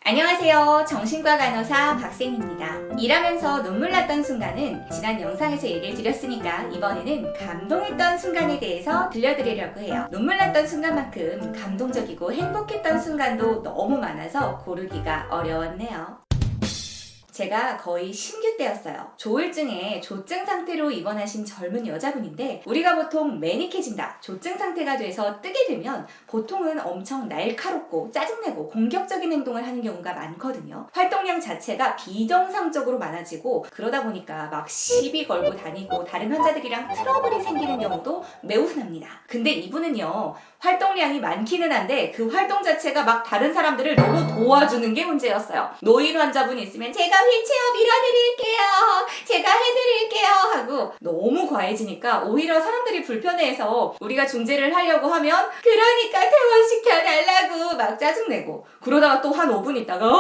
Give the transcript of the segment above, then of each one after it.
안녕하세요. 정신과 간호사 박쌤입니다. 일하면서 눈물 났던 순간은 지난 영상에서 얘기를 드렸으니까 이번에는 감동했던 순간에 대해서 들려드리려고 해요. 눈물 났던 순간만큼 감동적이고 행복했던 순간도 너무 많아서 고르기가 어려웠네요. 제가 거의 신규 때였어요. 조울증에 조증 상태로 입원하신 젊은 여자분인데 우리가 보통 매닉해진다, 조증 상태가 돼서 뜨게 되면 보통은 엄청 날카롭고 짜증내고 공격적인 행동을 하는 경우가 많거든요. 활동량 자체가 비정상적으로 많아지고 그러다 보니까 막 시비 걸고 다니고 다른 환자들이랑 트러블이 생기는 경우도 매우 흔합니다. 근데 이분은요, 활동량이 많기는 한데 그 활동 자체가 막 다른 사람들을 너무 도와주는 게 문제였어요. 노인 환자분 있으면 제가 휠체어 밀어드릴게요, 제가 해드릴게요 하고 너무 과해지니까 오히려 사람들이 불편해해서 우리가 중재를 하려고 하면 그러니까 퇴원시켜달라고 막 짜증내고, 그러다가 또 한 5분 있다가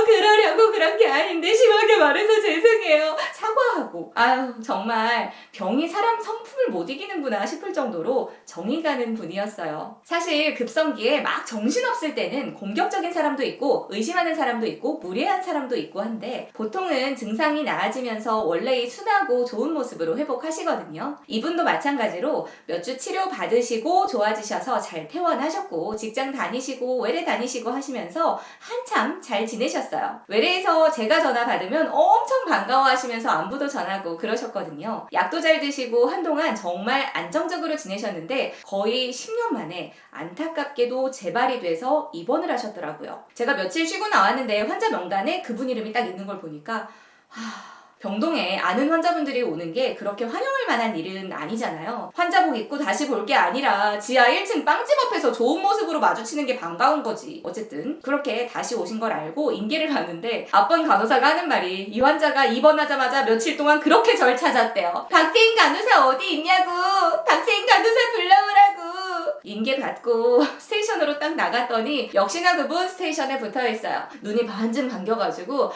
그러려고 그런 게 아닌데 심하게 말해서 죄송해요 사과하고, 아유 정말 병이 사람 성품을 못 이기는구나 싶을 정도로 정이 가는 분이었어요. 사실 급성기에 막 정신없을 때는 공격적인 사람도 있고 의심하는 사람도 있고 무례한 사람도 있고 한데 보통은 증상이 나아지면서 원래의 순하고 좋은 모습으로 회복하시거든요. 이분도 마찬가지로 몇 주 치료 받으시고 좋아지셔서 잘 퇴원하셨고 직장 다니시고 외래 다니시고 하시면서 한참 잘 지내셨어요. 외래에서 제가 전화 받으면 엄청 반가워하시면서 안부도 전하고 그러셨거든요. 약도 잘 드시고 한동안 정말 안정적으로 지내셨는데 거의 10년 만에 안타깝게도 재발이 돼서 입원을 하셨더라고요. 제가 며칠 쉬고 나왔는데 환자 명단에 그분 이름이 딱 있는 걸 보니까 병동에 아는 환자분들이 오는 게 그렇게 환영할 만한 일은 아니잖아요. 환자복 입고 다시 볼 게 아니라 지하 1층 빵집 앞에서 좋은 모습으로 마주치는 게 반가운 거지. 어쨌든 그렇게 다시 오신 걸 알고 인계를 갔는데 앞번 간호사가 하는 말이, 이 환자가 입원하자마자 며칠 동안 그렇게 절 찾았대요. 박세인 간호사 어디 있냐고, 박세인 간호사 불러오라고. 인계 받고 스테이션으로 딱 나갔더니 역시나 그분 스테이션에 붙어있어요. 눈이 반쯤 감겨가지고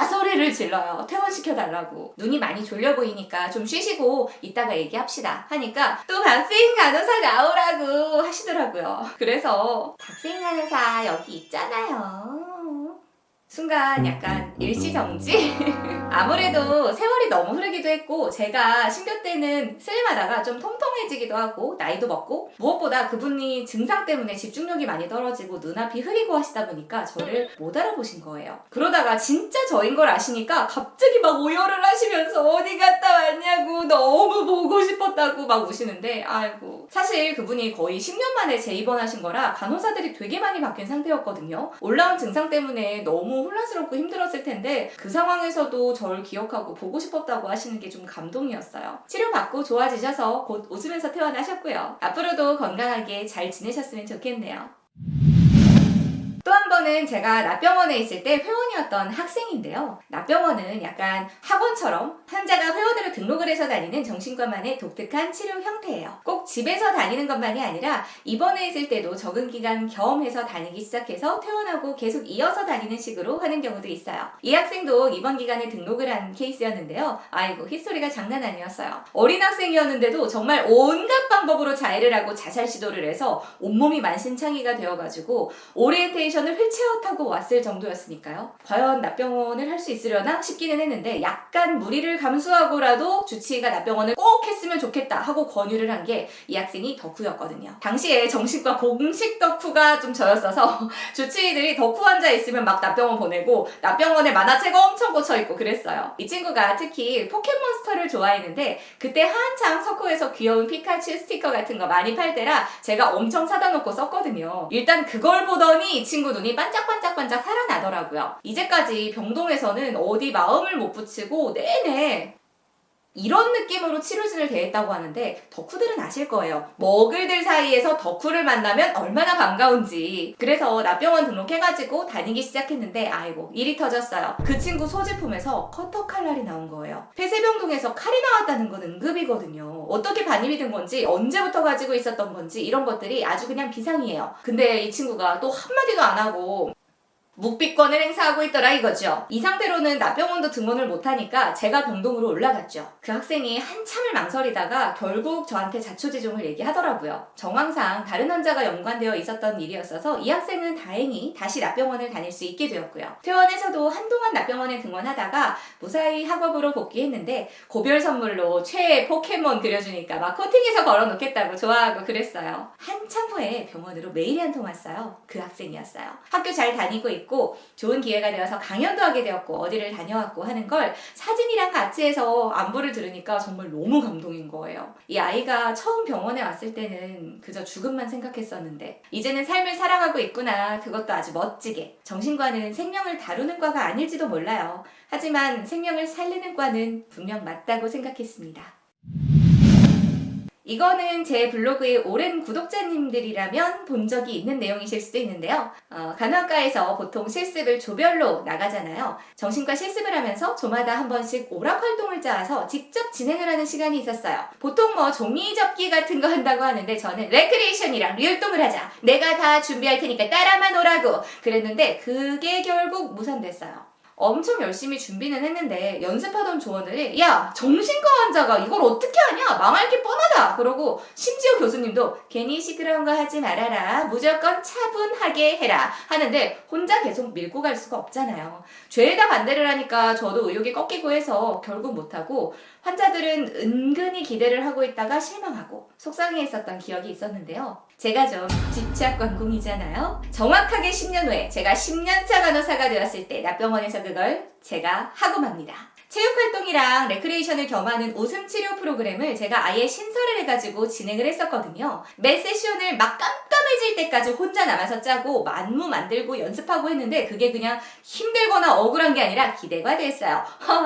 소리를 질러요. 퇴원시켜달라고. 눈이 많이 졸려 보이니까 좀 쉬시고 이따가 얘기합시다 하니까 또 박세인 간호사 나오라고 하시더라고요. 그래서 박세인 간호사 여기 있잖아요. 순간 약간 일시정지? 아무래도 세월이 너무 흐르기도 했고 제가 신규 때는 슬림하다가 좀 통통해지기도 하고 나이도 먹고 무엇보다 그분이 증상 때문에 집중력이 많이 떨어지고 눈앞이 흐리고 하시다 보니까 저를 못 알아보신 거예요. 그러다가 진짜 저인 걸 아시니까 갑자기 막 오열을 하시면서 어디 갔다 왔냐고 너무 보고 싶었다고 막 우시는데, 아이고 사실 그분이 거의 10년 만에 재입원하신 거라 간호사들이 되게 많이 바뀐 상태였거든요. 올라온 증상 때문에 너무 혼란스럽고 힘들었을 텐데 그 상황에서도 절 기억하고 보고 싶었다고 하시는 게 좀 감동이었어요. 치료받고 좋아지셔서 곧 웃으면서 퇴원하셨고요. 앞으로도 건강하게 잘 지내셨으면 좋겠네요. 또 한 번은 제가 납병원에 있을 때 회원이었던 학생인데요. 납병원은 약간 학원처럼 환자가 회원으로 등록을 해서 다니는 정신과만의 독특한 치료 형태예요. 꼭 집에서 다니는 것만이 아니라 입원해 있을 때도 적응 기간 겸해서 다니기 시작해서 퇴원하고 계속 이어서 다니는 식으로 하는 경우도 있어요. 이 학생도 입원 기간에 등록을 한 케이스였는데요. 아이고 히스토리가 장난 아니었어요. 어린 학생이었는데도 정말 온갖 방법으로 자해를 하고 자살 시도를 해서 온몸이 만신창이가 되어가지고 오리엔테이션 을 휠체어 타고 왔을 정도였으니까요. 과연 납병원을 할 수 있으려나 싶기는 했는데 약간 무리를 감수하고라도 주치의가 납병원을 꼭 했으면 좋겠다 하고 권유를 한 게 이 학생이 덕후였거든요. 당시에 정신과 공식 덕후가 좀 저였어서 주치의들이 덕후 환자 있으면 막 납병원 보내고 납병원에 만화책 엄청 꽂혀있고 그랬어요. 이 친구가 특히 포켓몬스터를 좋아했는데 그때 한창 서코에서 귀여운 피카츄 스티커 같은 거 많이 팔 때라 제가 엄청 사다 놓고 썼거든요. 일단 그걸 보더니 이 친구 눈이 반짝반짝반짝 살아나더라고요. 이제까지 병동에서는 어디 마음을 못 붙이고 내내 이런 느낌으로 치료진을 대했다고 하는데 덕후들은 아실 거예요. 머글들 사이에서 덕후를 만나면 얼마나 반가운지. 그래서 납병원 등록해가지고 다니기 시작했는데 아이고 일이 터졌어요. 그 친구 소지품에서 커터 칼날이 나온 거예요. 폐쇄병동에서 칼이 나왔다는 건 응급이거든요. 어떻게 반입이 된 건지 언제부터 가지고 있었던 건지 이런 것들이 아주 그냥 비상이에요. 근데 이 친구가 또 한마디도 안 하고 묵비권을 행사하고 있더라 이거죠. 이 상태로는 나병원도 등원을 못하니까 제가 병동으로 올라갔죠. 그 학생이 한참을 망설이다가 결국 저한테 자초지종을 얘기하더라고요. 정황상 다른 환자가 연관되어 있었던 일이었어서 이 학생은 다행히 다시 나병원을 다닐 수 있게 되었고요. 퇴원에서도 한동안 나병원에 등원하다가 무사히 학업으로 복귀했는데 고별 선물로 최애 포켓몬 그려주니까 막 코팅해서 걸어놓겠다고 좋아하고 그랬어요. 한참 후에 병원으로 메일이 한 통 왔어요. 그 학생이었어요. 학교 잘 다니고 있고 좋은 기회가 되어서 강연도 하게 되었고 어디를 다녀왔고 하는 걸 사진이랑 같이 해서 안부를 들으니까 정말 너무 감동인 거예요. 이 아이가 처음 병원에 왔을 때는 그저 죽음만 생각했었는데 이제는 삶을 살아가고 있구나. 그것도 아주 멋지게. 정신과는 생명을 다루는 과가 아닐지도 몰라요. 하지만 생명을 살리는 과는 분명 맞다고 생각했습니다. 이거는 제 블로그의 오랜 구독자님들이라면 본 적이 있는 내용이실 수도 있는데요. 간호학과에서 보통 실습을 조별로 나가잖아요. 정신과 실습을 하면서 조마다 한 번씩 오락 활동을 짜서 직접 진행을 하는 시간이 있었어요. 보통 뭐 종이 접기 같은 거 한다고 하는데 저는 레크리에이션이랑 류활동을 하자. 내가 다 준비할 테니까 따라만 오라고 그랬는데 그게 결국 무산됐어요. 엄청 열심히 준비는 했는데 연습하던 조원들이 야 정신과 환자가 이걸 어떻게 하냐 망할 게 뻔하다 그러고 심지어 교수님도 괜히 시끄러운 거 하지 말아라 무조건 차분하게 해라 하는데 혼자 계속 밀고 갈 수가 없잖아요. 죄에다 반대를 하니까 저도 의욕이 꺾이고 해서 결국 못하고 환자들은 은근히 기대를 하고 있다가 실망하고 속상해했었던 기억이 있었는데요. 제가 좀 집착관공이잖아요. 정확하게 10년 후에 제가 10년차 간호사가 되었을 때 나병원에서 그걸 제가 하고 맙니다. 체육활동이랑 레크리에이션을 겸하는 웃음치료 프로그램을 제가 아예 신설을 해가지고 진행을 했었거든요. 매 세션을 막 깜깜해질 때까지 혼자 남아서 짜고 만무 만들고 연습하고 했는데 그게 그냥 힘들거나 억울한 게 아니라 기대가 됐어요.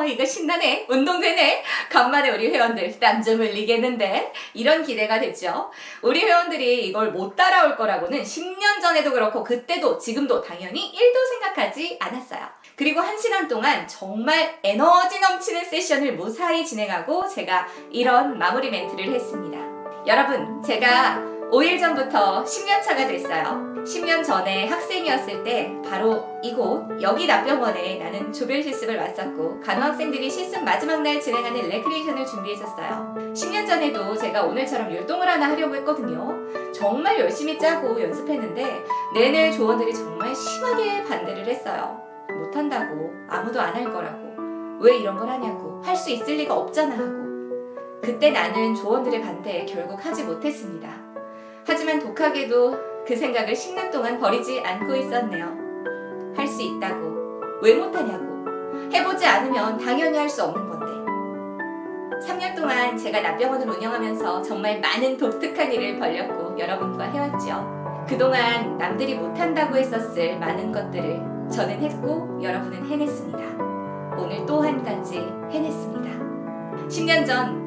이거 신나네. 운동되네. 간만에 우리 회원들 땀 좀 흘리겠는데 이런 기대가 됐죠. 우리 회원들이 이걸 못 따라올 거라고는 10년 전에도 그렇고 그때도 지금도 당연히 1도 생각하지 않았어요. 그리고 1시간 동안 정말 에너지 넘치는 세션을 무사히 진행하고 제가 이런 마무리 멘트를 했습니다. 여러분, 제가 5일 전부터 10년 차가 됐어요. 10년 전에 학생이었을 때 바로 이곳 여기 나병원에 나는 조별 실습을 왔었고 간호학생들이 실습 마지막 날 진행하는 레크리에이션을 준비했었어요. 10년 전에도 제가 오늘처럼 율동을 하나 하려고 했거든요. 정말 열심히 짜고 연습했는데 내내 조원들이 정말 심하게 반대를 했어요. 못한다고 아무도 안 할 거라고 왜 이런 걸 하냐고 할 수 있을 리가 없잖아 하고 그때 나는 조원들의 반대에 결국 하지 못했습니다. 하지만 독하게도 그 생각을 10년 동안 버리지 않고 있었네요. 할 수 있다고 왜 못하냐고 해보지 않으면 당연히 할 수 없는 건데 3년 동안 제가 나병원을 운영하면서 정말 많은 독특한 일을 벌였고 여러분과 해왔죠. 그동안 남들이 못한다고 했었을 많은 것들을 저는 했고 여러분은 해냈습니다. 오늘 또 한 가지 해냈습니다. 10년 전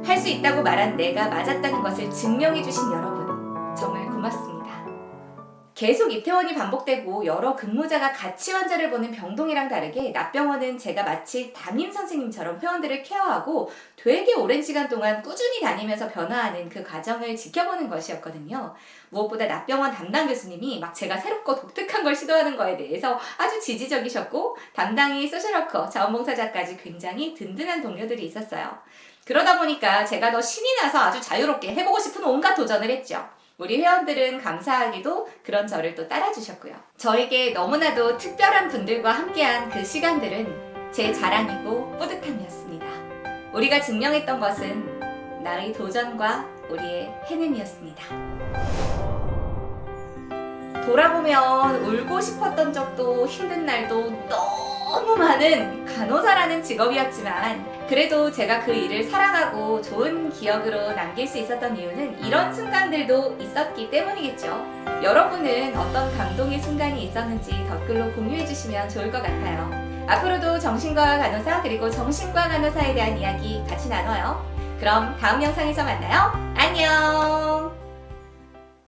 할 수 있다고 말한 내가 맞았다는 것을 증명해주신 여러분 정말 고맙습니다. 계속 입퇴원이 반복되고 여러 근무자가 같이 환자를 보는 병동이랑 다르게 나병원은 제가 마치 담임 선생님처럼 회원들을 케어하고 되게 오랜 시간 동안 꾸준히 다니면서 변화하는 그 과정을 지켜보는 것이었거든요. 무엇보다 나병원 담당 교수님이 막 제가 새롭고 독특한 걸 시도하는 거에 대해서 아주 지지적이셨고 담당이 소셜워커, 자원봉사자까지 굉장히 든든한 동료들이 있었어요. 그러다 보니까 제가 더 신이 나서 아주 자유롭게 해보고 싶은 온갖 도전을 했죠. 우리 회원들은 감사하게도 그런 저를 또 따라주셨고요. 저에게 너무나도 특별한 분들과 함께한 그 시간들은 제 자랑이고 뿌듯함이었습니다. 우리가 증명했던 것은 나의 도전과 우리의 해냄이었습니다. 돌아보면 울고 싶었던 적도 힘든 날도 너무 많은 간호사라는 직업이었지만 그래도 제가 그 일을 사랑하고 좋은 기억으로 남길 수 있었던 이유는 이런 순간들도 있었기 때문이겠죠. 여러분은 어떤 감동의 순간이 있었는지 댓글로 공유해주시면 좋을 것 같아요. 앞으로도 정신과 간호사 그리고 정신과 간호사에 대한 이야기 같이 나눠요. 그럼 다음 영상에서 만나요. 안녕!